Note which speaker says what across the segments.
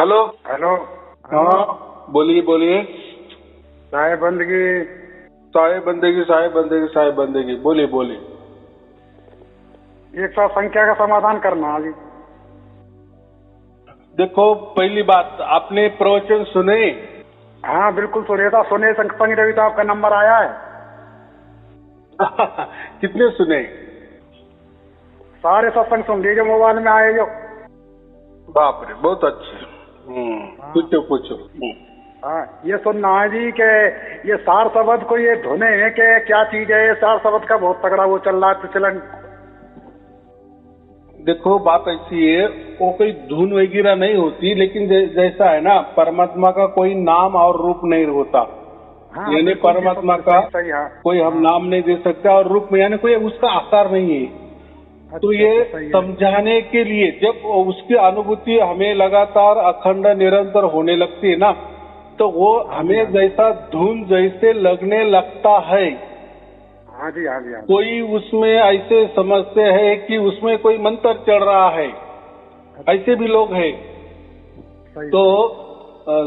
Speaker 1: Hello.
Speaker 2: Hello.
Speaker 1: हाँ बोलिए बोलिए।
Speaker 2: साहेब बंदगी।
Speaker 1: साहेब बंदेगी साहेब बंदेगी साहेब बंदेगी, बोलिए बोलिए।
Speaker 2: एक साथ संख्या का समाधान करना जी।
Speaker 1: देखो, पहली बात, आपने प्रवचन सुने?
Speaker 2: हाँ बिल्कुल सुनिए था, सुने संग रवि तो आपका नंबर आया है।
Speaker 1: कितने सुने?
Speaker 2: सारे सत्संग सुन लीजिए, मोबाइल में आए जो।
Speaker 1: बाप रे, बहुत अच्छे। पूछो पूछो।
Speaker 2: हाँ, ये सुनना है जी कि ये सार शब्द को ये धुने है कि क्या चीज है, ये सार शब्द का बहुत तगड़ा वो चल रहा है प्रचलन।
Speaker 1: देखो, बात ऐसी है, वो कोई धुन वगैरह नहीं होती, लेकिन जैसा है ना, परमात्मा का कोई नाम और रूप नहीं होता।
Speaker 2: हाँ,
Speaker 1: यानी
Speaker 2: बिल्कुल जी,
Speaker 1: परमात्मा
Speaker 2: सही
Speaker 1: का
Speaker 2: सही, हाँ।
Speaker 1: कोई हम नाम नहीं दे सकता, और रूप में यानी कोई उसका आकार नहीं है। तो
Speaker 2: अच्छा,
Speaker 1: ये
Speaker 2: सही है।
Speaker 1: समझाने के लिए, जब उसकी अनुभूति हमें लगातार अखंड निरंतर होने लगती है ना, तो वो हमें जैसा धुन जैसे लगने लगता है।
Speaker 2: हाँ जी, हाँ जी, हाँ जी।
Speaker 1: कोई उसमें ऐसे समझते हैं कि उसमें कोई मंत्र चढ़ रहा है, ऐसे भी लोग हैं।
Speaker 2: सही,
Speaker 1: तो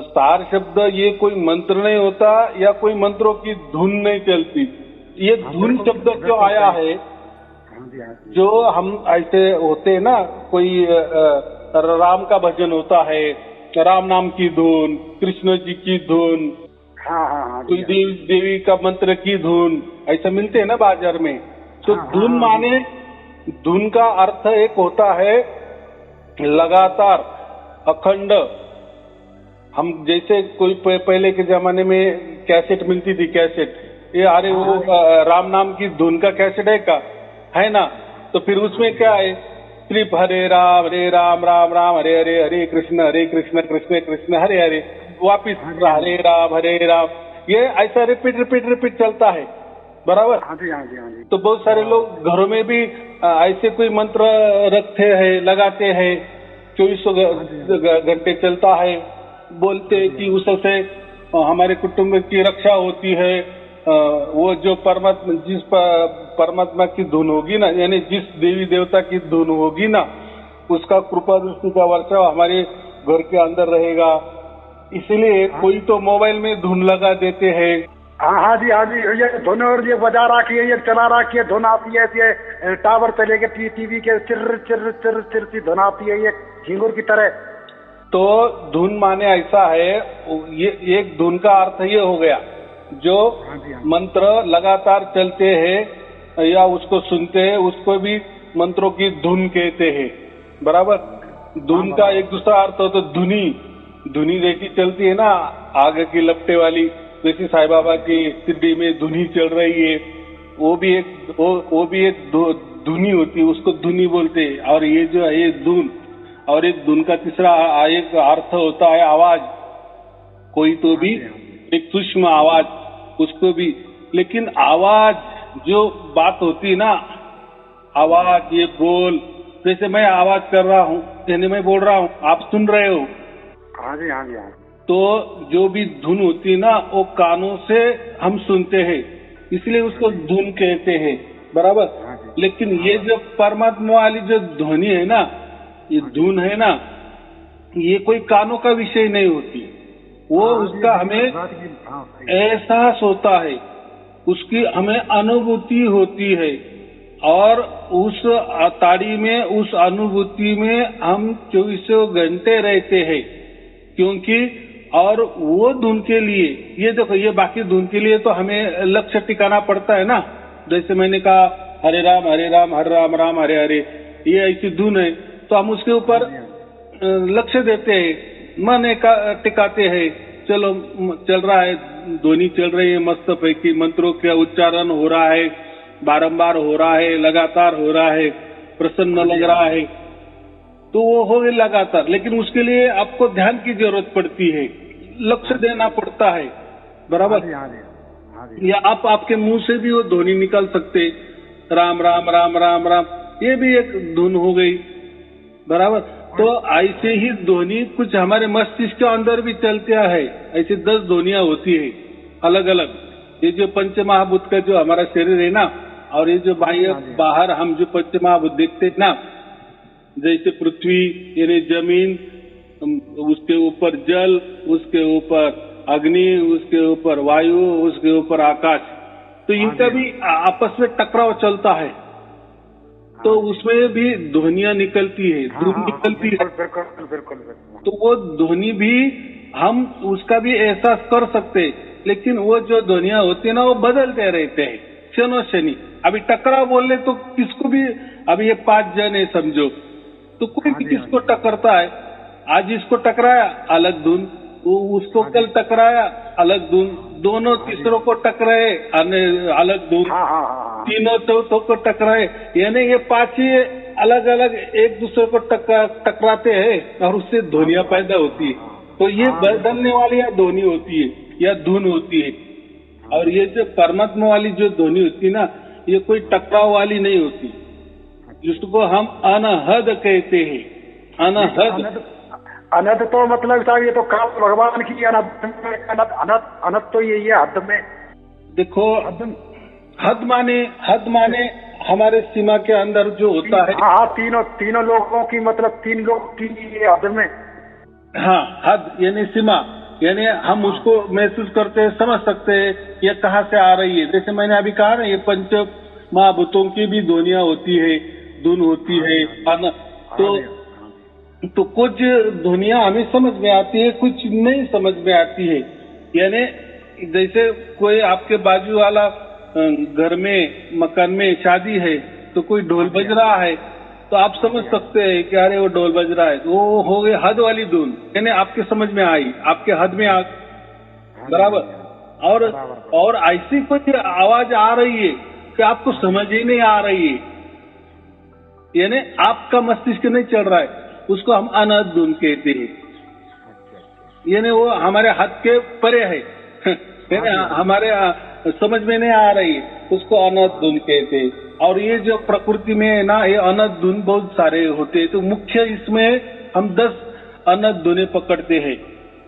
Speaker 1: सार शब्द ये कोई मंत्र नहीं होता, या कोई मंत्रों की धुन नहीं चलती। ये
Speaker 2: हाँ,
Speaker 1: धुन
Speaker 2: बिल्कुल,
Speaker 1: शब्द क्यों
Speaker 2: बिल्कुल
Speaker 1: आया
Speaker 2: सही।
Speaker 1: है?
Speaker 2: हाँ जी, हाँ जी।
Speaker 1: जो हम ऐसे होते हैं ना, कोई राम का भजन होता है, राम नाम की धुन, कृष्ण जी की धुन,
Speaker 2: हाँ हाँ हाँ
Speaker 1: कोई
Speaker 2: जी, हाँ।
Speaker 1: देवी का मंत्र की धुन, ऐसा मिलते हैं ना बाजार में। तो
Speaker 2: हाँ, हाँ,
Speaker 1: धुन
Speaker 2: हाँ जी।
Speaker 1: माने, धुन का अर्थ एक होता है लगातार, अखंड। हम जैसे कोई पहले के जमाने में कैसेट मिलती थी, कैसेट, ये अरे वो राम नाम की धुन का कैसेट है का, है ना? तो फिर उसमें क्या है, सिर्फ हरे राम राम राम हरे हरे, हरे कृष्ण कृष्ण कृष्ण हरे हरे, वापिस हरे राम, ये ऐसा रिपीट रिपीट रिपीट चलता है, बराबर।
Speaker 2: हाँ जी, हाँ जी, हाँ जी।
Speaker 1: तो बहुत सारे लोग घरों में भी ऐसे कोई मंत्र रखते हैं, लगाते हैं, 24 घंटे चलता है, बोलते हैं कि उससे हमारे कुटुंब की रक्षा होती है। वो जो परमात्मा की धुन होगी ना, यानी जिस देवी देवता की धुन होगी ना, उसका कृपा दृष्टि का वर्षाव हमारे घर के अंदर रहेगा। इसलिए कोई तो मोबाइल में धुन लगा देते हैं।
Speaker 2: हाँ हाँ जी, हाँ जी, ये धुन और ये बजा रखी है, ये चला रखी है, धुन आती है ऐसी टावर से लेके टीवी के चिर चिर चिर चिर सी धुन आती है, ये झिंगुर की तरह।
Speaker 1: तो धुन माने ऐसा है, ये एक धुन का अर्थ ये हो गया, जो मंत्र लगातार चलते हैं या उसको सुनते हैं, उसको भी मंत्रों की धुन कहते हैं, बराबर। धुन का एक दूसरा अर्थ हो तो धुनी, धुनी जैसी चलती है ना, आग की लपटे वाली, जैसी साईं बाबा की शिरडी में धुनी चल रही है, वो भी एक धुनी होती है, उसको धुनी बोलते हैं। और ये जो है ये धुन, और एक धुन का तीसरा एक अर्थ होता है आवाज, कोई तो भी एक सूक्ष्म आवाज, उसको भी। लेकिन आवाज जो बात होती है ना, आवाज ये बोल, जैसे मैं आवाज कर रहा हूँ, यानी मैं बोल रहा हूँ, आप सुन रहे हो।
Speaker 2: हाँ जी, हाँ जी, हाँ।
Speaker 1: तो जो भी धुन होती है ना, वो कानों से हम सुनते हैं, इसलिए उसको धुन कहते हैं, बराबर। लेकिन ये जो परमात्मा वाली जो ध्वनि है ना, ये धुन है ना, ये कोई कानों का विषय नहीं होती। वो उसका हमें एहसास होता है, उसकी हमें अनुभूति होती है, और उस ताड़ी में, उस अनुभूति में हम 24 घंटे रहते हैं। क्योंकि और वो धुन के लिए, ये देखो, ये बाकी धुन के लिए तो हमें लक्ष्य टिकाना पड़ता है ना। जैसे मैंने कहा हरे राम हरे राम राम हरे हरे, ये ऐसी धुन है, तो हम उसके ऊपर लक्ष्य देते हैं, मन टिकाते हैं। चलो, चल रहा है, ध्वनि चल रही है मस्त पैकी, मंत्रों का उच्चारण हो रहा है, बारंबार हो रहा है, लगातार हो रहा है, प्रसन्न लग रहा है, तो वो हो गए लगातार। लेकिन उसके लिए आपको ध्यान की जरूरत पड़ती है, लक्ष्य देना पड़ता है, बराबर। या आप आपके मुंह से भी वो ध्वनि निकाल सकते, राम राम राम राम राम, ये भी एक धुन हो गई, बराबर। तो ऐसे ही ध्वनि कुछ हमारे मस्तिष्क के अंदर भी चलते है, ऐसी 10 ध्वनियां होती है अलग अलग। ये जो पंचमहाभूत का जो हमारा शरीर है ना, और ये जो बाहर हम जो पंचमहाभूत देखते हैं ना, जैसे पृथ्वी यानी जमीन, उसके ऊपर जल, उसके ऊपर अग्नि, उसके ऊपर वायु, उसके ऊपर आकाश, तो इनका भी आपस में टकराव चलता है, तो उसमें भी ध्वनियां निकलती है, धूप निकलती है।
Speaker 2: बिल्कुल बिल्कुल।
Speaker 1: तो वो ध्वनि भी हम उसका भी एहसास कर सकते हैं, लेकिन वो जो ध्वनियां होती है ना वो बदलते रहते हैं क्षणों शनि। अभी टकराव बोले तो किसको भी, अभी ये 5 जन है समझो, तो कोई भी किसको टकरता है, आज इसको टकराया अलग धुन, वो उसको कल टकराया अलग धुन, दोनों तीसरों को टकराए अलग धुन, तीनों चौथों को टकराए, यानी ये 5 ही अलग अलग एक दूसरे को टकराते हैं और उससे ध्वनियां पैदा होती है। तो ये बदलने वाली या ध्वनि होती है या धुन होती है। और ये जो परमात्मा वाली जो ध्वनि होती है ना, ये कोई टकराव वाली नहीं होती, जिसको हम अनहद कहते हैं। अनहद
Speaker 2: अनंत तो मतलब साहब ये तो काल भगवान की अनंत तो यही है हद में।
Speaker 1: देखो हद माने हमारे सीमा के अंदर जो होता है।
Speaker 2: हाँ, तीनों लोगों की, मतलब 3 लोग की हद में।
Speaker 1: हाँ, हद यानी सीमा, यानी हम उसको महसूस करते हैं, समझ सकते हैं ये कहाँ से आ रही है। जैसे मैंने अभी कहा ना, ये पंच महाभूतों की भी ध्वनियां होती है, धुन होती है। तो कुछ ध्वनियां हमें समझ में आती है, कुछ नहीं समझ में आती है। यानी जैसे कोई आपके बाजू वाला घर में, मकान में शादी है, तो कोई ढोल बज रहा है, तो आप समझ सकते हैं कि अरे वो ढोल बज रहा है, वो हो गई हद वाली धुन, यानी आपके समझ में आई, आपके हद में आ, बराबर। और ऐसी कोई आवाज आ रही है कि आपको समझ ही नहीं आ रही है, यानी आपका मस्तिष्क नहीं चल रहा है, उसको हम अनहद धुन कहते हैं। यानी वो हमारे हद के परे है, हमारे समझ में नहीं आ रही, उसको अनहद धुन कहते हैं। और ये जो प्रकृति में है ना, ये अनहद धुन बहुत सारे होते हैं, तो मुख्य इसमें हम 10 अनहद धुनें पकड़ते हैं,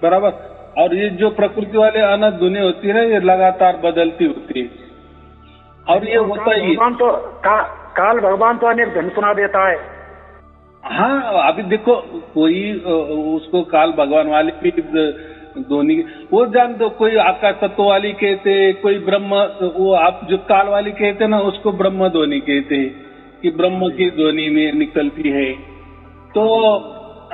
Speaker 1: बराबर। और ये जो प्रकृति वाले अनहद धुनें होती है, ये लगातार बदलती होती है। और ये होता ही
Speaker 2: तो काल भगवान तो अनेक धुन सुना देता है।
Speaker 1: हाँ, अभी देखो कोई उसको काल भगवान वाली भी ध्वनि वो जान दो, कोई आकाश तत्व वाली कहते, कोई ब्रह्म, वो आप जो काल वाली कहते ना, उसको ब्रह्म ध्वनि कहते हैं कि ब्रह्म की ध्वनि में निकलती है। तो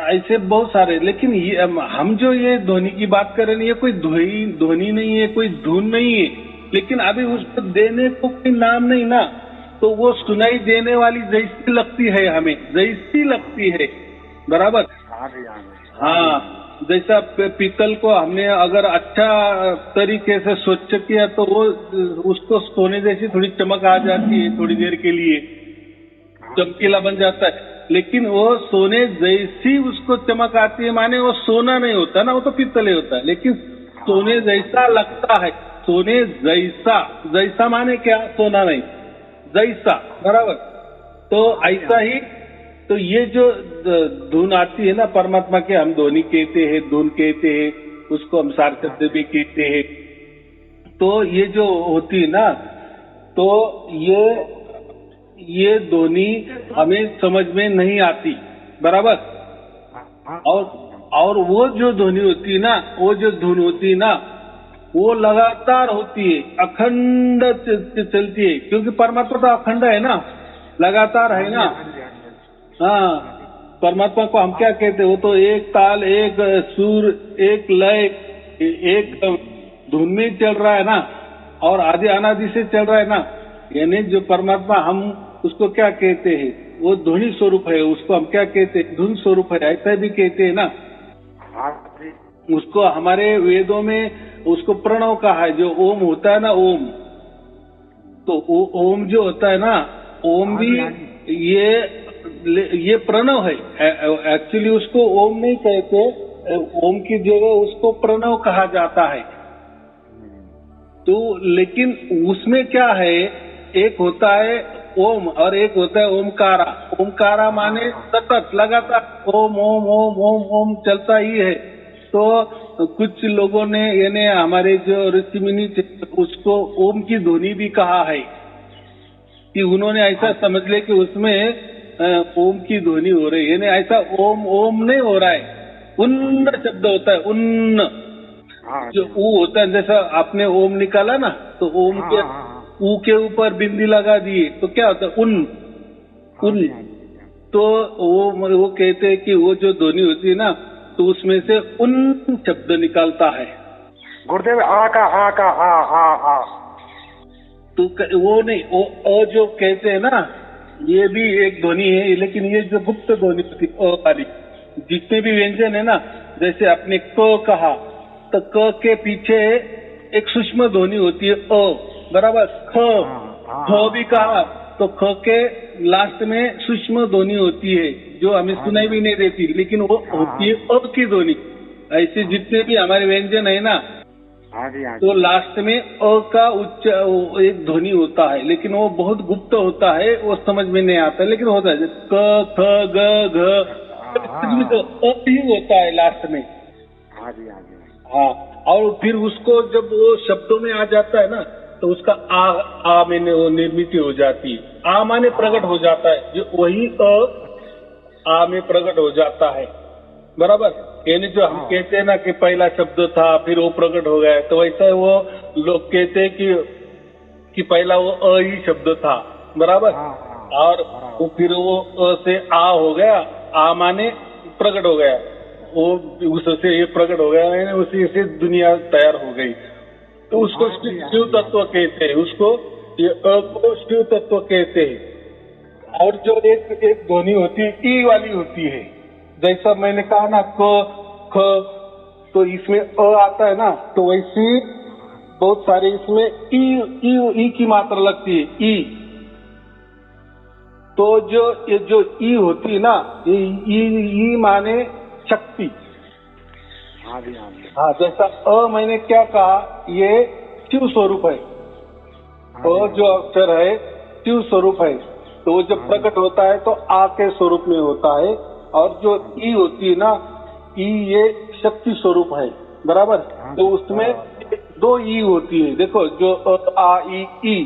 Speaker 1: ऐसे बहुत सारे, लेकिन ये हम जो ये ध्वनि की बात कर रहे हैं, ये कोई ध्वनि नहीं है, कोई धुन नहीं है, लेकिन अभी उसको देने को कोई नाम नहीं ना, तो वो सुनाई देने वाली जैसी लगती है, हमें जैसी लगती है, बराबर। हाँ, जैसा पीतल को हमने अगर अच्छा तरीके से स्वच्छ किया तो वो उसको सोने जैसी थोड़ी चमक आ जाती है, थोड़ी देर के लिए चमकीला बन जाता है, लेकिन वो सोने जैसी उसको चमक आती है, माने वो सोना नहीं होता ना, वो तो पीतल ही होता है, लेकिन सोने जैसा लगता है। सोने जैसा माने क्या, सोना नहीं, जैसा, बराबर। तो ऐसा ही, तो ये जो धुन आती है ना परमात्मा के, हम ध्वनि कहते हैं, धुन कहते हैं, उसको हम सार शब्द भी कहते हैं। तो ये जो होती है ना, तो ये ध्वनि हमें समझ में नहीं आती, बराबर। और वो जो ध्वनि होती है ना, वो जो धुन होती है ना, वो लगातार होती है, अखंड चलती है, क्योंकि परमात्मा तो अखंड है ना, लगातार है ना। हाँ, परमात्मा को हम क्या कहते हैं, वो तो एक ताल, एक सुर, एक लय, एक धुन में चल रहा है ना, और आदि अनादि से चल रहा है ना। यानी जो परमात्मा, हम उसको क्या कहते हैं, वो ध्वनि स्वरूप है, उसको हम क्या कहते हैं, धुन स्वरूप है, ऐसा भी कहते हैं ना। उसको हमारे वेदों में उसको प्रणव कहा है, जो ओम होता है ना, ओम। तो ओम जो होता है ना, ओम भी ये प्रणव है। एक्चुअली उसको ओम नहीं कहते, ओम की जगह उसको प्रणव कहा जाता है। तो लेकिन उसमें क्या है, एक होता है ओम और एक होता है ओमकारा। ओमकारा माने सतत लगातार ओम ओम ओम ओम ओम चलता ही है। तो कुछ लोगों ने, यानी हमारे जो ऋषि मुनि थे, उसको ओम की ध्वनि भी कहा है, कि उन्होंने ऐसा समझ ले कि उसमें ओम की ध्वनि हो रही है, यानी ऐसा ओम ओम नहीं हो रहा है, उन्न शब्द होता है, उन्न।
Speaker 2: हाँ
Speaker 1: जो ऊ होता है, जैसा आपने ओम निकाला ना, तो ओम
Speaker 2: हाँ,
Speaker 1: के
Speaker 2: हाँ, हाँ,
Speaker 1: ऊ के ऊपर बिंदी लगा दिए तो क्या होता है, उन।
Speaker 2: हाँ
Speaker 1: उन।
Speaker 2: जी, हाँ जी।
Speaker 1: तो वो कहते हैं कि वो जो ध्वनि होती है ना, तो उसमें से उन शब्द निकालता है।
Speaker 2: गुरुदेव आ का आ
Speaker 1: तो वो नहीं, वो अ जो कहते हैं ना, ये भी एक ध्वनि है, लेकिन ये जो गुप्त ध्वनि होती है अ वाली, जितने भी व्यंजन है ना, जैसे आपने क कहा, तो क के पीछे एक सूक्ष्म ध्वनि होती है अ, बराबर। ख, ख भी कहा तो ख के लास्ट में सूक्ष्म ध्वनि होती है, जो हमें सुनाई भी नहीं देती, लेकिन वो होती है अ की ध्वनि। ऐसे जितने भी हमारे व्यंजन है ना,
Speaker 2: हाँ जी, हाँ
Speaker 1: तो
Speaker 2: जी।
Speaker 1: लास्ट में अ का उच्च एक ध्वनि होता है, लेकिन वो बहुत गुप्त होता है, वो समझ में नहीं आता, लेकिन होता है क ख ग घ, अ ही होता है लास्ट में।
Speaker 2: हाँ जी, हाँ जी।
Speaker 1: हाँ, और फिर उसको जब वो शब्दों में आ जाता है ना, तो उसका आ में वो निर्मित हो जाती है। आ माने प्रकट हो जाता है, जो वही आ में प्रकट हो जाता है, बराबर। यानी जो हम कहते हैं ना कि पहला शब्द था फिर वो प्रकट हो गया, तो वैसा वो लोग कहते हैं कि पहला वो अ ही शब्द था, बराबर। और वो फिर वो अ से आ हो गया, आ माने प्रकट हो गया, वो उससे ये प्रकट हो गया, यानी उसी से दुनिया तैयार हो गई। तो उसको शिव तत्व कहते हैं, उसको ये अ को शिव तत्व कहते हैं। और जो एक ध्वनि होती है ई वाली होती है, जैसा मैंने कहा ना क ख, तो इसमें अ आता है ना, तो वैसे बहुत सारे इसमें ई की मात्रा लगती है, ई। तो ये जो ई होती है ना, ये ई माने शक्ति।
Speaker 2: हाँ जी, हाँ जी।
Speaker 1: हाँ, जैसा अ मैंने क्या कहा, ये शिव स्वरूप है। अ जो अक्षर है शिव स्वरूप है, तो वो जब प्रकट होता है तो आ के स्वरूप में होता है। और जो ई होती है ना, ई ये शक्ति स्वरूप है, बराबर। तो उसमें दो ई होती है, देखो जो आ ई,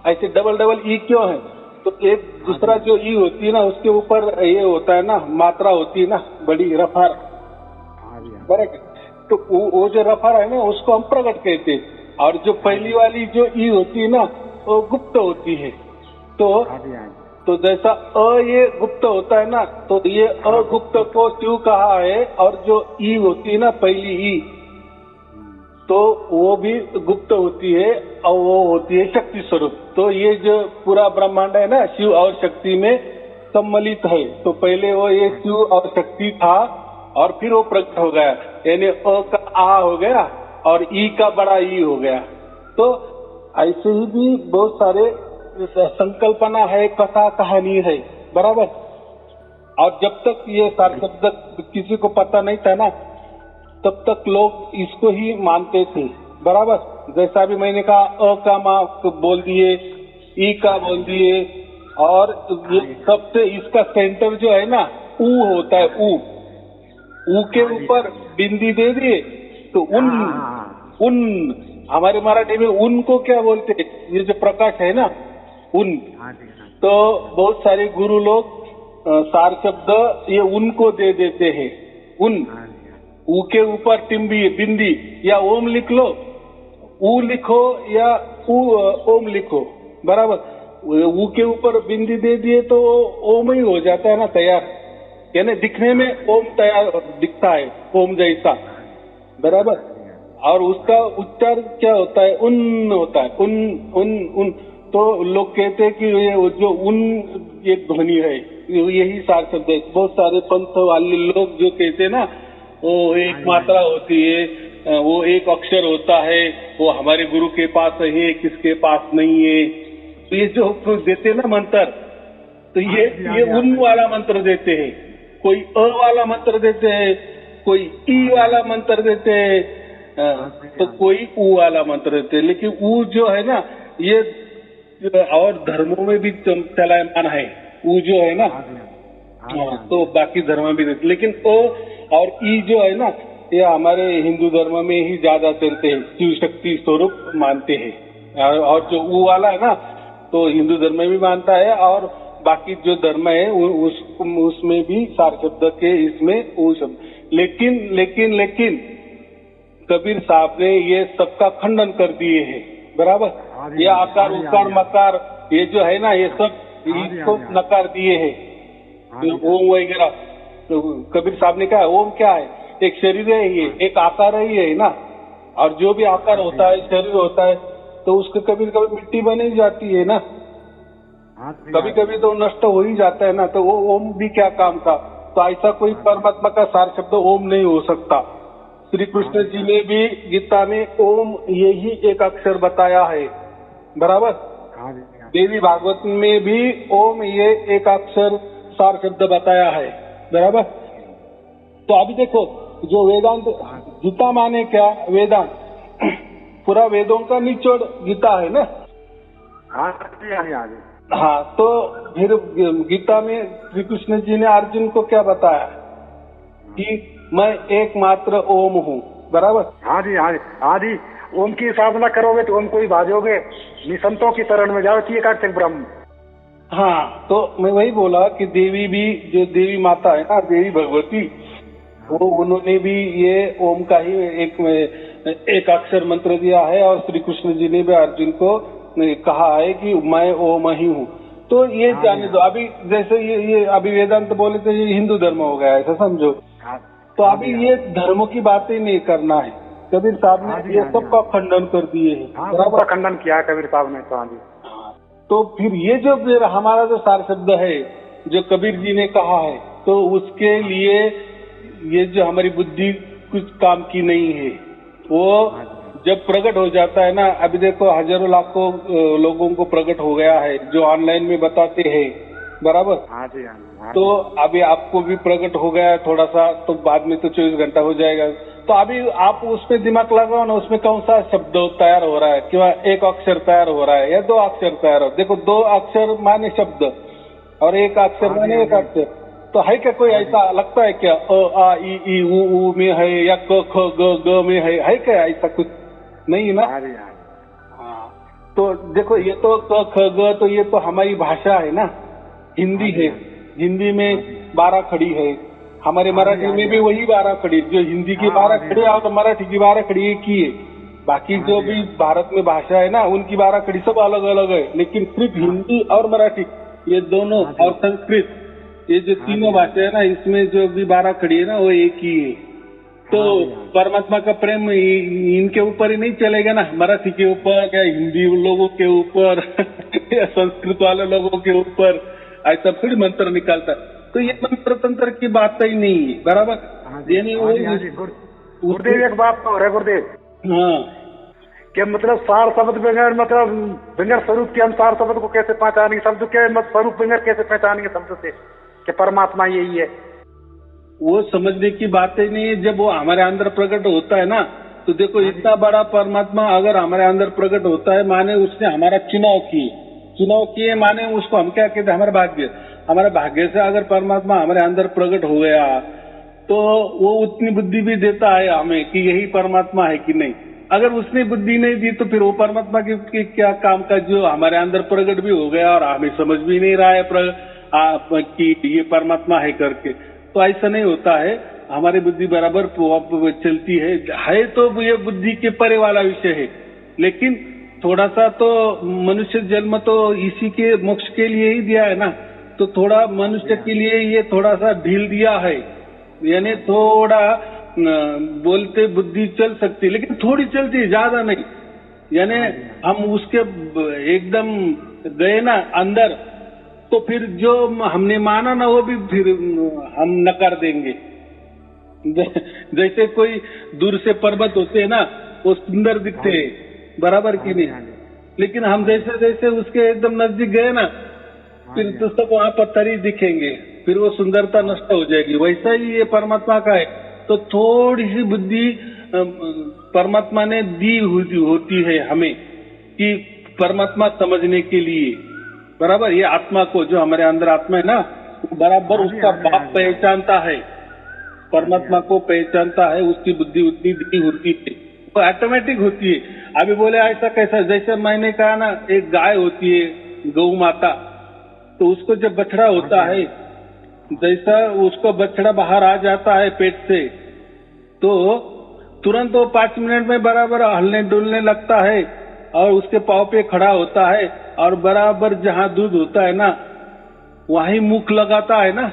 Speaker 1: ऐसे डबल डबल ई क्यों है, तो एक दूसरा जो ई होती है ना, उसके ऊपर ये होता है ना, मात्रा होती है ना बड़ी, रफार, बराबर। तो वो जो रफार है ना, उसको हम प्रकट कहते हैं। और जो पहली वाली जो ई होती है ना, वो गुप्त होती है। तो जैसा अ ये गुप्त होता है ना, तो ये अगुप्त को शिव कहा है। और जो ई होती है ना, पहली ई, तो वो भी गुप्त होती है, और वो होती है शक्ति स्वरूप। तो ये जो पूरा ब्रह्मांड है ना, शिव और शक्ति में सम्मिलित है। तो पहले वो ये शिव और शक्ति था, और फिर वो प्रकट हो गया, यानी अ का आ हो गया और ई का बड़ा ई हो गया। तो ऐसे ही भी बहुत सारे संकल्पना है, कथा कहानी है, बराबर। और जब तक ये सारे शब्द किसी को पता नहीं था ना, तब तक लोग इसको ही मानते थे, बराबर। जैसा भी मैंने कहा, अ का माँ बोल दिए, ई का बोल दिए, और ये सबसे इसका सेंटर जो है ना, ऊ होता है, ऊ के ऊपर बिंदी दे दिए तो उन हमारे मराठी में उन को क्या बोलते हैं, ये जो प्रकाश है ना, उन। तो बहुत सारे गुरु लोग सार शब्द ये उनको दे देते हैं, उन। ऊ के ऊपर टिम्बी बिंदी या ओम लिख लो, ऊ लिखो या ओम लिखो, बराबर। ऊ के ऊपर बिंदी दे दिए तो ओम ही हो जाता है ना तैयार, यानी दिखने में ओम तैयार दिखता है, ओम जैसा, बराबर। और उसका उच्चार क्या होता है, उन होता है, उन। तो लोग कहते हैं कि ये जो उन एक ध्वनि है, यही सार शब्द है। बहुत सारे पंथ वाले लोग जो कहते हैं ना, वो एक मात्रा होती है, वो एक अक्षर होता है, वो हमारे गुरु के पास है, किसके पास नहीं है। तो ये जो देते हैं ना मंत्र, तो ये उन वाला मंत्र देते हैं, कोई अ वाला मंत्र देते हैं, कोई ई वाला मंत्र देते हैं, तो कोई ऊ वाला मंत्र देते हैं। लेकिन ऊ जो है ना, ये और धर्मों में भी चलायमान है, ऊ जो है ना, तो बाकी धर्म में भी देते। लेकिन ओ और ई जो है ना, ये हमारे हिंदू धर्म में ही ज्यादा चलते हैं, शिव शक्ति स्वरूप मानते हैं। और जो ऊ वाला है ना, तो हिंदू धर्म में भी मानता है, और बाकी जो धर्म है उसमें भी सार शब्द के इसमें ऊ शब्द। लेकिन लेकिन लेकिन कबीर साहब ने ये सबका खंडन कर दिए हैं, बराबर। ये आकार उकार मकार ये जो है ना, ये सब इसको नकार दिए हैं, ओम वगैरह। तो कबीर साहब ने कहा ओम क्या है, एक शरीर है, ये एक आकार है, ये है ना। और जो भी आकार होता है, शरीर होता है, तो उसके कभी कभी मिट्टी बनी जाती है ना, कभी कभी तो नष्ट हो ही जाता है ना। तो वो ओम भी क्या काम का। तो ऐसा कोई परमात्मा का सार शब्द ओम नहीं हो सकता। श्री कृष्ण जी ने भी गीता में ओम यही एक अक्षर बताया है, बराबर। देवी भागवत में भी ओम ये एक अक्षर सार शब्द बताया है, बराबर। तो अभी देखो, जो वेदांत, गीता माने क्या, वेदांत, पूरा वेदों का निचोड़ गीता है ना। हाँ, तो फिर गीता में श्री कृष्ण जी ने अर्जुन को क्या बताया कि मैं एकमात्र ओम हूँ, बराबर।
Speaker 2: हाँ जी, ओम की साधना करोगे तो ओम को ही भाजोगे, निसंतों की शरण में जाओ, कार्तिक ब्रह्म।
Speaker 1: हाँ, तो मैं वही बोला कि देवी भी, जो देवी माता है ना, देवी भगवती, वो उन्होंने भी ये ओम का ही एक अक्षर मंत्र दिया है। और श्री कृष्ण जी ने भी अर्जुन को कहा है कि मैं ओम ही हूँ। तो ये जाने दो। अभी जैसे ये अभी वेदांत बोले तो ये हिंदू धर्म हो गया, ऐसा समझो। तो अभी ये धर्मों की बातें नहीं करना है। कबीर साहब ने ये सब का खंडन कर दिए हैं,
Speaker 2: बराबर खंडन किया कबीर साहब ने।
Speaker 1: तो फिर ये जो हमारा जो सार शब्द है, जो कबीर जी ने कहा है, तो उसके लिए ये जो हमारी बुद्धि कुछ काम की नहीं है। वो जब प्रकट हो जाता है ना, अभी देखो हजारों लाखों लोगों को प्रकट हो गया है, जो ऑनलाइन में बताते हैं, बराबर। तो अभी आपको भी प्रकट हो गया है थोड़ा सा, तो बाद में तो 24 घंटा हो जाएगा। तो अभी आप उस पर दिमाग लगाओ ना, उसमें कौन सा शब्द तैयार हो रहा है, कि एक अक्षर तैयार हो रहा है या 2 अक्षर तैयार हो। देखो 2 अक्षर माने शब्द और 1 अक्षर माने एक अक्षर। तो है क्या कोई ऐसा लगता है क्या, अ आ ई उ में है या क ख ग में है क्या ऐसा कुछ नहीं ना। हाँ, तो देखो ये तो क ख ग, तो ये तो हमारी भाषा है ना, हिंदी है। हिंदी में 12 खड़ी है, हमारे मराठी में भी वही 12 खड़ी, जो हिंदी की 12 खड़ी और तो मराठी की 12 खड़ी एक ही है। बाकी जो भी भारत में भाषा है ना, उनकी 12 खड़ी सब अलग अलग है, लेकिन सिर्फ हिंदी और मराठी ये दोनों और संस्कृत, ये जो तीनों भाषा है ना, इसमें जो भी 12 खड़ी है ना, वो एक ही है। तो परमात्मा का प्रेम इनके ऊपर ही नहीं चलेगा ना, मराठी के ऊपर या हिंदी लोगों के ऊपर या संस्कृत वाले लोगों के ऊपर, ऐसा फिर मंत्र निकालता। तो ये मंत्र तंत्र की बात ही नहीं है, बराबर। यानी
Speaker 2: गुरुदेव एक बात तो है गुरुदेव,
Speaker 1: हाँ,
Speaker 2: कि मतलब सार शब्द बगैर, मतलब बगैर स्वरूप के हम सार शब्द को कैसे पहचानेंगे, शब्द के स्वरूप बगैर कैसे पहचानेंगे शब्द से कि परमात्मा यही है।
Speaker 1: वो समझने की बात ही नहीं है। जब वो हमारे अंदर प्रकट होता है ना, तो देखो इतना बड़ा परमात्मा अगर हमारे अंदर प्रकट होता है, माने उसने हमारा चुनाव किए, माने उसको हम क्या कहते हैं, हमारे भाग्य से अगर परमात्मा हमारे अंदर प्रकट हो गया, तो वो उतनी बुद्धि भी देता है हमें कि यही परमात्मा है कि नहीं। अगर उसने बुद्धि नहीं दी, तो फिर वो परमात्मा के क्या काम का, जो हमारे अंदर प्रकट भी हो गया और हमें समझ भी नहीं रहा है कि ये परमात्मा है करके। तो ऐसा नहीं होता है, हमारी बुद्धि बराबर चलती है तो ये बुद्धि के परे वाला विषय है। लेकिन थोड़ा सा तो मनुष्य जन्म तो इसी के मोक्ष के लिए ही दिया है ना, तो थोड़ा मनुष्य के लिए ये थोड़ा सा ढील दिया है, यानी थोड़ा बोलते बुद्धि चल सकती, लेकिन थोड़ी चलती है, ज्यादा नहीं। यानी हम उसके एकदम गए ना अंदर, तो फिर जो हमने माना ना, वो भी फिर हम नकार देंगे। जैसे कोई दूर से पर्वत होते हैं ना, वो सुंदर दिखते हैं, बराबर की नहीं, लेकिन हम जैसे जैसे उसके एकदम नजदीक गए ना, फिर तो सब वहां पत्थर ही दिखेंगे, फिर वो सुंदरता नष्ट हो जाएगी। वैसा ही ये परमात्मा का है। तो थोड़ी सी बुद्धि परमात्मा ने दी होती है हमें, कि परमात्मा समझने के लिए, बराबर। ये आत्मा को, जो हमारे अंदर आत्मा है ना, बराबर उसका बाप पहचानता है, परमात्मा को पहचानता है, उसकी बुद्धि उतनी दी होती है, वो ऑटोमेटिक होती है। अभी बोले ऐसा कैसा, जैसे मैंने कहा ना, एक गाय होती है गौ माता, तो उसको जब बछड़ा होता है जैसा उसको बछड़ा बाहर आ जाता है पेट से, तो तुरंत वो 5 मिनट में बराबर हलने डुलने लगता है और उसके पाँव पे खड़ा होता है और बराबर जहाँ दूध होता है ना वहीं मुख लगाता है ना,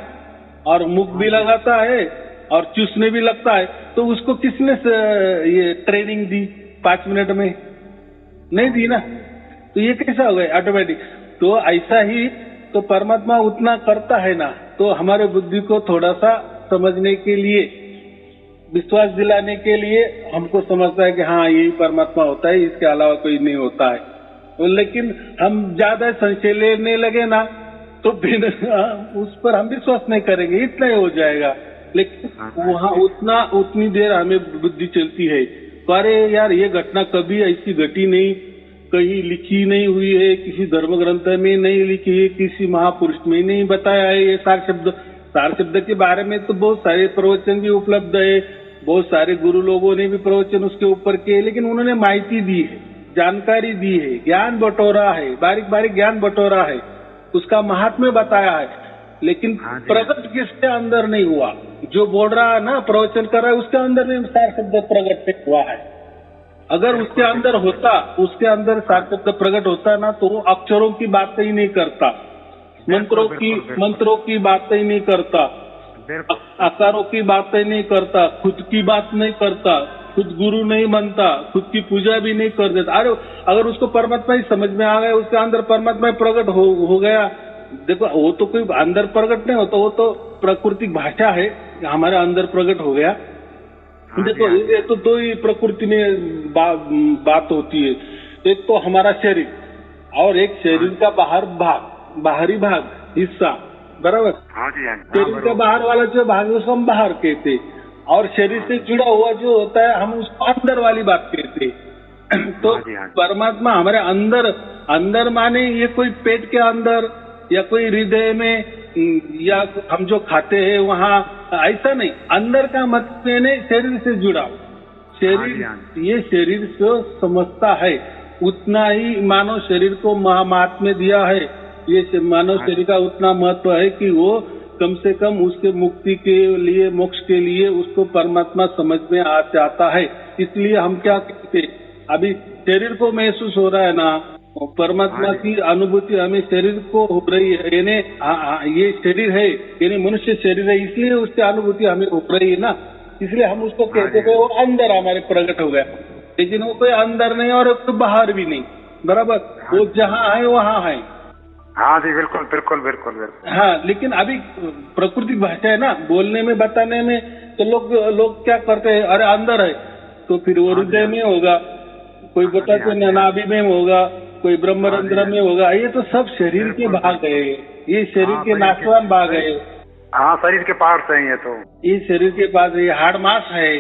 Speaker 1: और मुख भी लगाता है और चूसने भी लगता है। तो उसको किसने ये ट्रेनिंग दी 5 मिनट में? नहीं दी ना। तो ये कैसा हो गया ऑटोमेटिक? तो ऐसा ही तो परमात्मा उतना करता है ना, तो हमारे बुद्धि को थोड़ा सा समझने के लिए, विश्वास दिलाने के लिए हमको समझता है कि हाँ यही परमात्मा होता है, इसके अलावा कोई नहीं होता है। लेकिन हम ज्यादा संशय लेने लगे ना तो फिर उस पर हम विश्वास नहीं करेंगे, इतना ही हो जाएगा। लेकिन वहाँ उतनी देर हमें बुद्धि चलती है, अरे यार ये घटना कभी ऐसी घटी नहीं, कहीं लिखी नहीं हुई है, किसी धर्म ग्रंथ में नहीं लिखी है, किसी महापुरुष में नहीं बताया है ये सार शब्द के बारे में। तो बहुत सारे प्रवचन भी उपलब्ध है, बहुत सारे गुरु लोगों ने भी प्रवचन उसके ऊपर किए, लेकिन उन्होंने माहिती दी है, जानकारी दी है, ज्ञान बटोरा है, बारीक बारीक ज्ञान बटोरा है, उसका महात्म्य बताया है, लेकिन प्रकट किसके अंदर नहीं हुआ। जो बोल रहा है ना, प्रवचन कर रहा है, उसके अंदर में सार शब्द प्रकट नहीं हुआ है। अगर उसके अंदर होता, उसके अंदर सार शब्द प्रकट होता ना, तो वो अक्षरों की बात ही नहीं करता, मंत्रों की बात ही नहीं करता, आकारों की बात ही नहीं करता, खुद की बात नहीं करता, खुद गुरु नहीं बनता, खुद की पूजा भी नहीं कर देता। अरे अगर उसको परमात्मा ही समझ में आ गया, उसके अंदर परमात्मा प्रकट हो गया। देखो वो तो कोई अंदर प्रकट नहीं होता, वो तो प्राकृतिक भाषा है, हमारे अंदर प्रकट हो गया। देखो ये तो दो ही प्रकृति में बात होती है, एक तो हमारा शरीर और एक शरीर का बाहरी भाग हिस्सा, बराबर। शरीर का बाहर वाला जो भाग है उसको हम बाहर कहते, और शरीर से जुड़ा हुआ जो होता है हम उसको अंदर वाली बात कहते। तो परमात्मा हमारे अंदर माने ये कोई पेट के अंदर या कोई हृदय में या हम जो खाते हैं वहाँ, ऐसा नहीं। अंदर का मतलब यानी शरीर से जुड़ा, शरीर ये शरीर से समझता है, उतना ही मानव शरीर को महात्म्य दिया है। ये मानव शरीर का उतना महत्व है कि वो कम से कम उसके मुक्ति के लिए, मोक्ष के लिए उसको परमात्मा समझ में आ जाता है। इसलिए हम क्या कहते, अभी शरीर को महसूस हो रहा है ना, परमात्मा की अनुभूति हमें शरीर को हो रही है, यानी ये शरीर है, यानी मनुष्य शरीर है, इसलिए उसकी अनुभूति हमें हो रही है ना, इसलिए हम उसको कहते हैं वो अंदर हमारे प्रकट हो गया। लेकिन वो कोई अंदर नहीं और कोई बाहर भी नहीं, बराबर, वो जहाँ है वहाँ है।
Speaker 2: हाँ जी, बिल्कुल बिल्कुल बिल्कुल बिल्कुल।
Speaker 1: हाँ, लेकिन अभी प्राकृतिक भाषा है ना, बोलने में बताने में, तो लोग क्या करते हैं, अरे अंदर है, तो फिर वो हृदय में होगा, कोई बताते नाभि में होगा, कोई ब्रह्मरंध्र में होगा। ये तो सब शरीर के भाग है, ये शरीर के नाशवान भाग है।
Speaker 2: हाँ, शरीर के पार्ट्स हैं ये तो, ये
Speaker 1: शरीर के पास ये हाड़ मास है,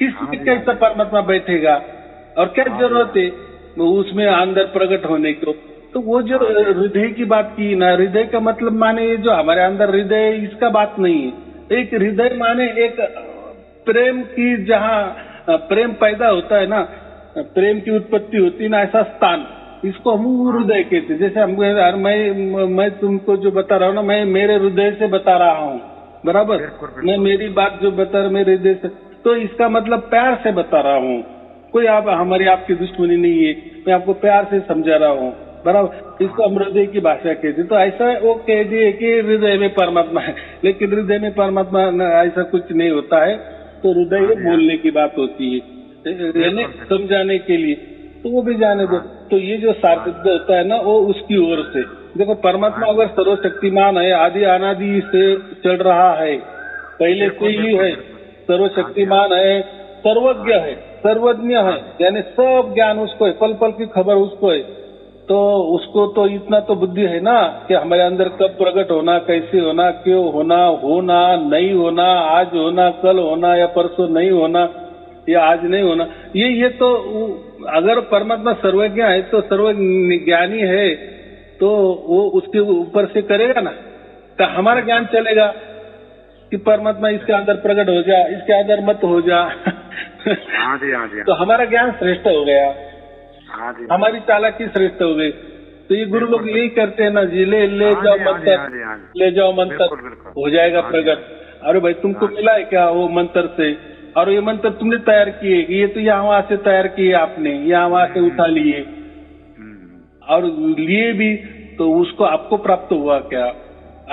Speaker 1: इसमें कैसा परमात्मा बैठेगा और क्या जरूरत है उसमें अंदर प्रकट होने को। तो वो जो हृदय की बात की ना, हृदय का मतलब माने ये जो हमारे अंदर हृदय है, इसका बात नहीं है। एक हृदय माने एक प्रेम की, जहाँ प्रेम पैदा होता है ना, प्रेम की उत्पत्ति होती है ना, ऐसा स्थान, इसको हम हृदय कहते हैं। जैसे मैं तुमको जो बता रहा हूँ ना, मैं मेरे हृदय से बता रहा हूँ, बराबर, मैं मेरी बात जो बता रहा मेरे हृदय से, तो इसका मतलब प्यार से बता रहा हूँ, कोई हमारी आपकी दुश्मनी नहीं है, मैं आपको प्यार से समझा रहा हूँ, बराबर। इसको हम हृदय की भाषा कहते। तो ऐसा वो कह दिए कि हृदय में परमात्मा है, लेकिन हृदय में परमात्मा ऐसा कुछ नहीं होता है। तो हृदय बोलने की बात होती है, समझाने के लिए, तो वो भी जाने दो। तो ये जो सार शब्द होता है ना, वो उसकी ओर से देखो, परमात्मा अगर सर्वशक्तिमान है, आदि अनादि से चल रहा है, पहले से ही है, सर्वशक्तिमान है, सर्वज्ञ है, सर्वज्ञ है, यानी सब ज्ञान उसको है, पल पल की खबर उसको है। तो उसको तो इतना तो बुद्धि है ना कि हमारे अंदर कब प्रकट होना, कैसे होना, क्यों होना, होना नहीं होना, आज होना, कल होना या परसों नहीं होना या आज नहीं होना, ये तो अगर परमात्मा सर्वज्ञ है तो सर्वज्ञानी है, तो वो उसके ऊपर से करेगा ना, तो हमारा ज्ञान चलेगा कि परमात्मा इसके अंदर प्रकट हो जा, इसके अंदर मत हो जा।
Speaker 2: हाँ जी, हाँ जी।
Speaker 1: तो हमारा ज्ञान श्रेष्ठ हो गया,
Speaker 2: हाँ जी,
Speaker 1: हमारी चालाकी श्रेष्ठ हो गई। तो ये गुरु लोग यही करते हैं ना जी, ले जाओ मंत्र, ले जाओ मंत्र, हो जाएगा प्रकट। अरे भाई तुमको मिला है क्या वो मंत्र से? और ये मंत्र तुमने तैयार किए, ये तो यहाँ वहां से तैयार किए आपने, यहाँ वहां से उठा लिए और लिए भी, तो उसको आपको प्राप्त हुआ क्या?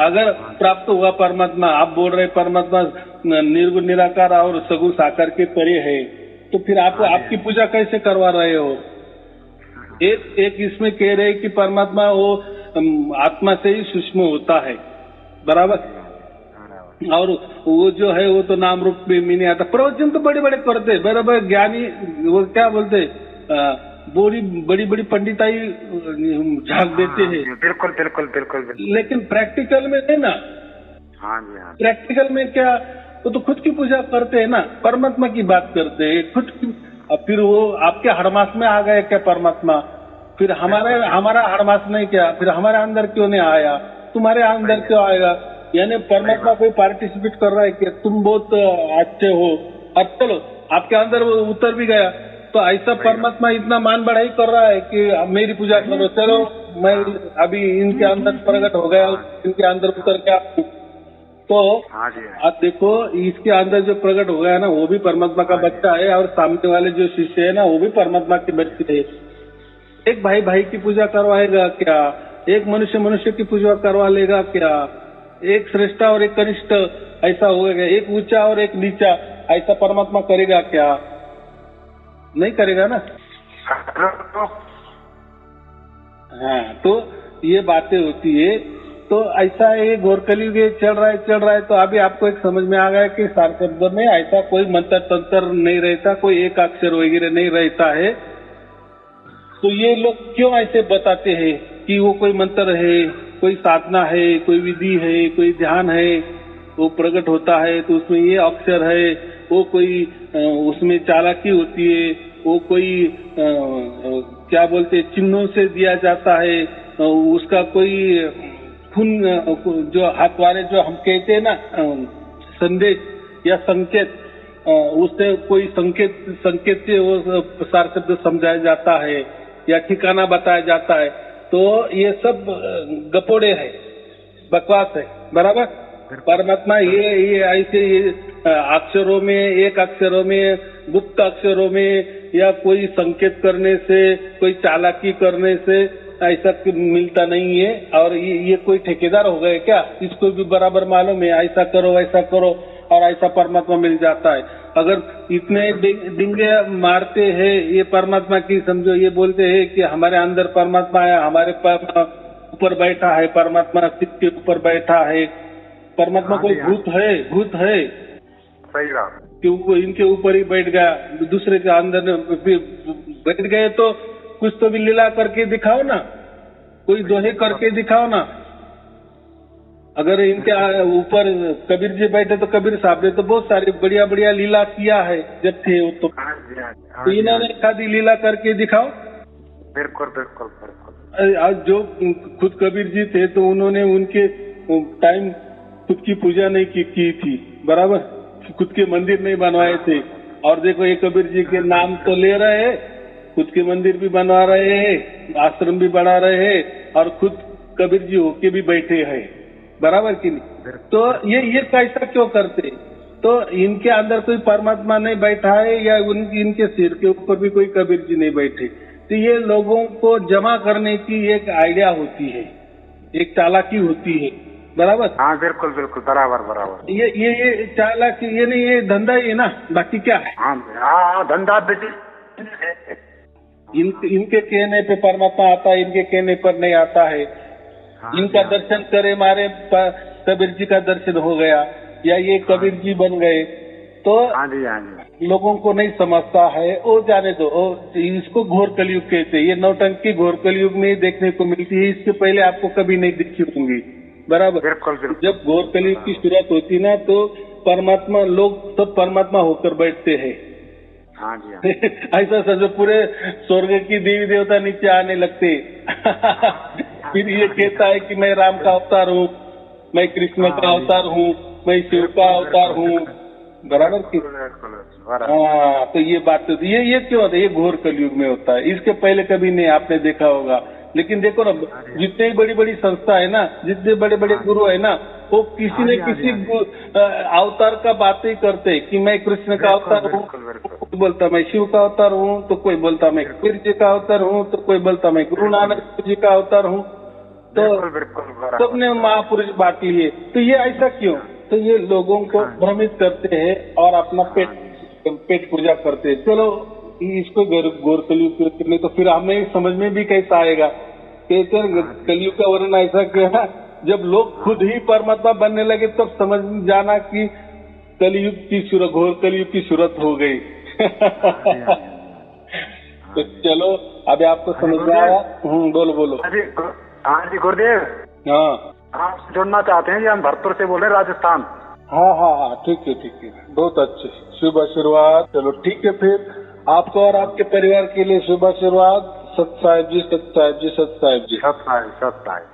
Speaker 1: अगर प्राप्त हुआ परमात्मा, आप बोल रहे परमात्मा निर्गुण निराकार और सगुण साकार के परे है, तो फिर आप आपकी पूजा कैसे करवा रहे हो? एक इसमें कह रहे कि परमात्मा वो आत्मा से ही सूक्ष्म होता है, बराबर, और वो जो है वो तो नाम रूप में नहीं आता। प्रवचन तो बड़े बड़े करते, बराबर, ज्ञानी वो क्या बोलते, बड़ी बड़ी पंडिताई झांक देते हैं।
Speaker 2: बिल्कुल बिल्कुल बिल्कुल,
Speaker 1: लेकिन प्रैक्टिकल में नहीं ना।
Speaker 2: हाँ जी हाँ।
Speaker 1: प्रैक्टिकल में क्या, वो तो खुद की पूजा करते हैं ना, परमात्मा की बात करते हैं खुद की। अब फिर वो आपके हड़मास में आ गए क्या परमात्मा? फिर हमारा हड़मास नहीं क्या? फिर हमारे अंदर क्यों नहीं आया? तुम्हारे अंदर क्यों आएगा? यानी परमात्मा कोई पार्टिसिपेट कर रहा है कि तुम बहुत अच्छे हो, अब चलो आपके अंदर वो उतर भी गया, तो ऐसा परमात्मा इतना मान बढ़ाई कर रहा है कि मेरी पूजा करो, चलो मैं अभी इनके अंदर प्रकट हो गया, इनके अंदर उतर क्या। तो आप देखो इसके अंदर जो प्रकट हो गया ना, वो भी परमात्मा का बच्चा है, और सामने वाले जो शिष्य है ना, वो भी परमात्मा के बच्चे है। एक भाई भाई की पूजा करवाएगा क्या? एक मनुष्य की पूजा करवा लेगा क्या? एक श्रेष्ठ और एक कनिष्ठ ऐसा होगा? एक ऊंचा और एक नीचा ऐसा परमात्मा करेगा क्या? नहीं करेगा ना। हाँ, तो ये बातें होती है। तो ऐसा ये घोर कलयुग चल रहा है। तो अभी आपको एक समझ में आ गया कि सार शब्द में ऐसा कोई मंत्र तंत्र नहीं रहता, कोई एक अक्षर वगैरह नहीं रहता है। तो ये लोग क्यों ऐसे बताते हैं कि वो कोई मंत्र है, कोई साधना है, कोई विधि है, कोई ध्यान है, वो प्रकट होता है तो उसमें ये अक्षर है, वो कोई उसमें चालाकी होती है, वो कोई क्या बोलते चिन्हों से दिया जाता है, उसका कोई खून जो हाथ वाले जो हम कहते हैं ना संदेश या संकेत, उससे कोई संकेत से वो सार शब्द समझाया जाता है या ठिकाना बताया जाता है। तो ये सब गपोड़े है, बकवास है, बराबर। परमात्मा ये ऐसे अक्षरों में, एक अक्षरों में, गुप्त अक्षरों में या कोई संकेत करने से, कोई चालाकी करने से ऐसा मिलता नहीं है। और ये कोई ठेकेदार हो गए क्या? इसको भी बराबर मालूम है, ऐसा करो वैसा करो और ऐसा परमात्मा मिल जाता है। अगर इतने डिंगे मारते हैं ये परमात्मा की, समझो ये बोलते हैं कि हमारे अंदर परमात्मा है, हमारे ऊपर बैठा है परमात्मा, सिर के ऊपर बैठा है परमात्मा। कोई भूत है
Speaker 2: सही बात,
Speaker 1: क्योंकि इनके ऊपर ही बैठ गया, दूसरे के अंदर बैठ गए, तो कुछ तो भी लीला करके दिखाओ ना, कोई दोहे करके दिखाओ ना। अगर इनके ऊपर कबीर जी बैठे तो कबीर साहब ने तो बहुत सारी बढ़िया बढ़िया लीला किया है जब थे वो, तो इन्होंने खादी लीला करके दिखाओ।
Speaker 2: बिल्कुल बिल्कुल बिल्कुल।
Speaker 1: आज जो खुद कबीर जी थे तो उन्होंने उनके टाइम खुद की पूजा नहीं की थी, बराबर, खुद के मंदिर नहीं बनवाए थे। और देखो ये कबीर जी के नाम तो ले रहे हैं, खुद के मंदिर भी बनवा रहे हैं, आश्रम भी बढ़ा रहे हैं, और खुद कबीर जी होके भी बैठे हैं, बराबर कि नहीं। तो ये कैसा क्यों करते? तो इनके अंदर कोई परमात्मा नहीं बैठा है या इनके सिर के ऊपर भी कोई कबीर जी नहीं बैठे। तो ये लोगों को जमा करने की एक आइडिया होती है, एक चालाकी होती है, बराबर।
Speaker 2: हाँ बिल्कुल बिल्कुल, बराबर।
Speaker 1: ये चालाकी, ये नहीं, ये धंधा ही है ना, बाकी क्या है।
Speaker 2: हाँ धंधा है।
Speaker 1: इनके कहने पे परमात्मा आता है, इनके कहने पर नहीं आता है। इनका दर्शन करे मारे कबीर जी का दर्शन हो गया या ये कबीर जी बन गए, तो लोगों को नहीं समझता है। वो जाने दो, इसको घोर कलयुग कहते हैं। ये नौटंकी घोर कलयुग में देखने को मिलती है, इसके पहले आपको कभी नहीं दिखी होंगी, बराबर।
Speaker 2: बिल्कुल।
Speaker 1: जब घोर कलयुग की शुरुआत होती ना, तो परमात्मा, लोग सब परमात्मा होकर बैठते हैं।
Speaker 2: हाँ जी
Speaker 1: ऐसा समझो पूरे स्वर्ग की देवी देवता नीचे आने लगते। फिर ये कहता है कि मैं राम का अवतार हूँ, मैं कृष्ण का अवतार हूँ, मैं शिव का अवतार हूँ, बराबर की। हाँ, तो ये बात तो ये क्यों होता है? ये घोर कलयुग में होता है, इसके पहले कभी नहीं आपने देखा होगा। लेकिन देखो ना, जितने बड़ी बड़ी संस्था है ना, जितने बड़े बड़े गुरु है ना, वो किसी न किसी अवतार का बात ही करते हैं कि मैं कृष्ण का अवतार हूँ, कोई बोलता मैं शिव का अवतार हूँ, तो कोई बोलता मैं कबीर जी का अवतार हूँ, तो कोई बोलता मैं गुरु नानक जी का अवतार हूँ। तो सबने महापुरुष बांट लिए। तो ये ऐसा क्यों? तो ये लोगों को भ्रमित करते हैं और अपना पेट पूजा करते हैं। चलो इसको गौर कलयुग करने, तो फिर हमें समझ में भी कैसा आएगा। कहते हैं कलयुग का वर्णन ऐसा किया ना, जब लोग खुद ही परमात्मा बनने लगे तब समझ जाना कि कलयुग की सूरत, घोर कलयुग की सूरत हो गई। तो चलो अभी आपको समझ में आया। बोलो।
Speaker 2: हाँ जी गुरुदेव।
Speaker 1: हाँ,
Speaker 2: आप जुड़ना चाहते हैं जी? हम भरतपुर से बोल रहे हैं, राजस्थान।
Speaker 1: हाँ, ठीक है, बहुत अच्छे, शुभ आशीर्वाद। चलो ठीक है, फिर आपको और आपके परिवार के लिए शुभ आशीर्वाद। सत साहिब जी, सत साहिब जी, सत साहिब जी,
Speaker 2: सत साहिब।